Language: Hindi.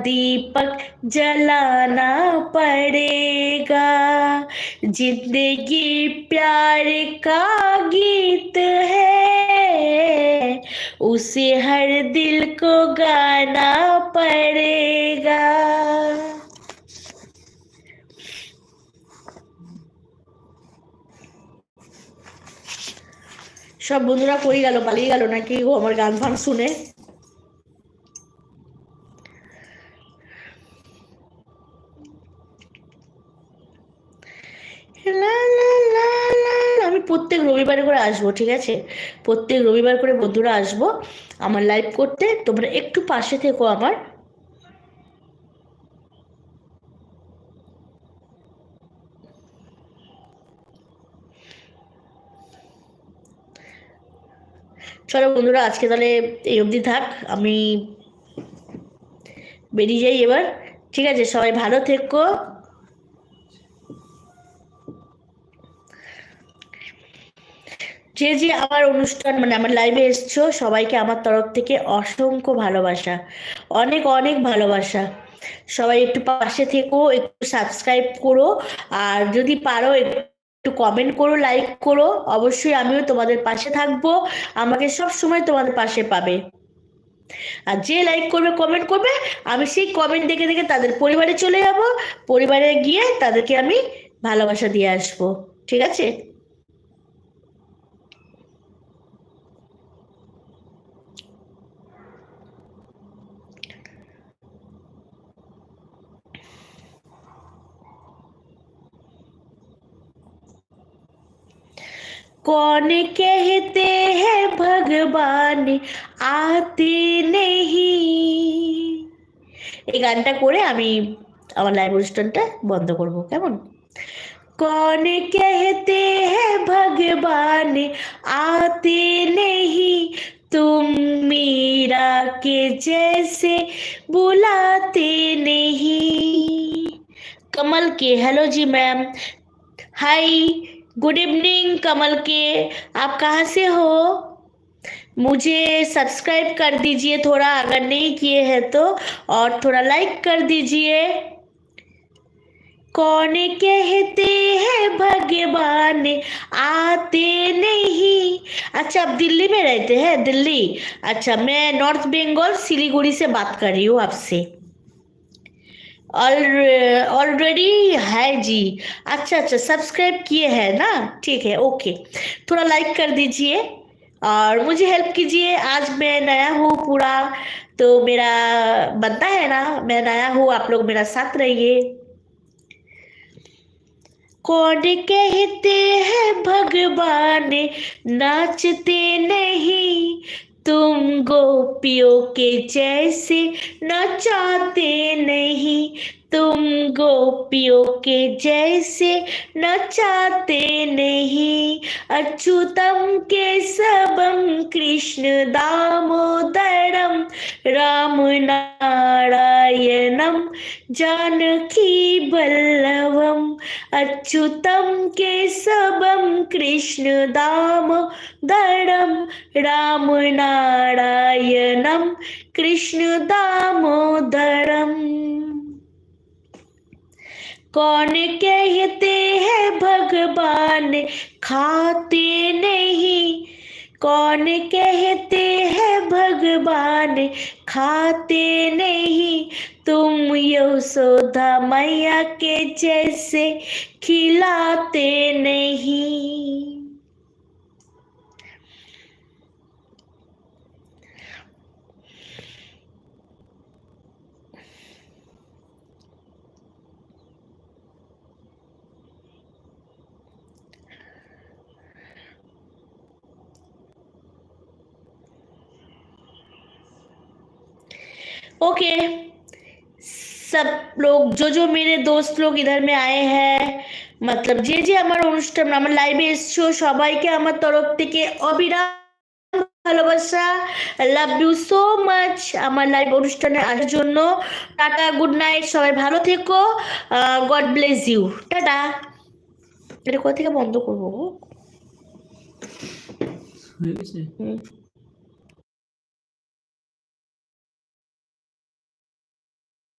दीपक जलाना पड़ेगा। जिंदगी प्यार का गीत है, उसे हर दिल को गाना पड़ेगा। সব বন্ধুরা কই গেল, পালিয়ে গেল নাকি ও আমার গান ফান শুনে? আমি প্রত্যেক রবিবারে করে আসবো, ঠিক আছে? প্রত্যেক রবিবার করে বন্ধুরা আসবো আমার লাইভ করতে। তোমরা একটু পাশে থেকো আমার। চলো বন্ধুরা, আজকে তাহলে এই অবধি থাক, আমি বেরিয়ে যাই এবার, ঠিক আছে? সবাই ভালো থেকো। যে যে আমার অনুষ্ঠান মানে আমার লাইভে এসছো সবাইকে আমার তরফ থেকে অসংখ্য ভালোবাসা, অনেক অনেক ভালোবাসা। সবাই একটু পাশে থেকো, একটু সাবস্ক্রাইব করো, আর যদি পারো একটু কমেন্ট করো, লাইক করো। অবশ্যই আমিও তোমাদের পাশে থাকবো, আমাকে সব সময় তোমাদের পাশে পাবে। আর যে লাইক করবে কমেন্ট করবে, আমি সেই কমেন্ট দেখে দেখে তাদের পরিবারে চলে যাব, পরিবারে গিয়ে তাদেরকে আমি ভালোবাসা দিয়ে আসবো, ঠিক আছে? कौन कहते हैं भगवान आते नहीं। এই গানটা করে আমি আমার লাইভ অনুষ্ঠানটা বন্ধ করব, কেমন? कौन कहते हैं भगवान आते नहीं, तुम मीरा के जैसे बुलाते नहीं। कमल के, हेलो जी मैम, हाय, गुड इवनिंग कमल के, आप कहाँ से हो? मुझे सब्सक्राइब कर दीजिए थोड़ा, अगर नहीं किए हैं तो, और थोड़ा लाइक कर दीजिए। कौन कहते हैं भगवान आते नहीं। अच्छा, आप दिल्ली में रहते हैं? दिल्ली, अच्छा। मैं नॉर्थ बंगाल सिलीगुड़ी से बात कर रही हूँ आपसे। ऑलरेडी है जी, अच्छा अच्छा, सब्सक्राइब किए हैं ना, ठीक है, ओके। थोड़ा लाइक कर दीजिए और मुझे हेल्प कीजिए। आज मैं नया हूँ पूरा, तो मेरा बनता है ना, मैं नया हूँ, आप लोग मेरा साथ रहिए। कौन कहते हैं भगवान नाचते नहीं, तुम गोपियों के जैसे नचाते नहीं, तुम गोपियों के जैसे नचाते नहीं। अच्युतम केशवम कृष्ण दामोदरम राम नारायणम जानकी वल्लभम। अच्युतम केशवम कृष्ण दामोदरम राम नारायणम कृष्ण दामोदरम। कौन कहते हैं भगवान खाते नहीं, कौन कहते हैं भगवान खाते नहीं, तुम यशोदा मैया के जैसे खिलाते नहीं। ओके, सब लोग जो मेरे दोस्त लोग इधर में आए हैं, मतलब যে আমার অনুষ্ঠান আমার লাইভে এসছো সবাইকে আমার তরফ থেকে অবিরাম ভালোবাসা। লাভ ইউ সো মাচ আমার লাইভ অনুষ্ঠানে আসার জন্য। টাটা, গুড নাইট, সবাই ভালো থেকো, গড ব্লেস ইউ, টাটা। এটা কোথা থেকে বন্ধ করবো?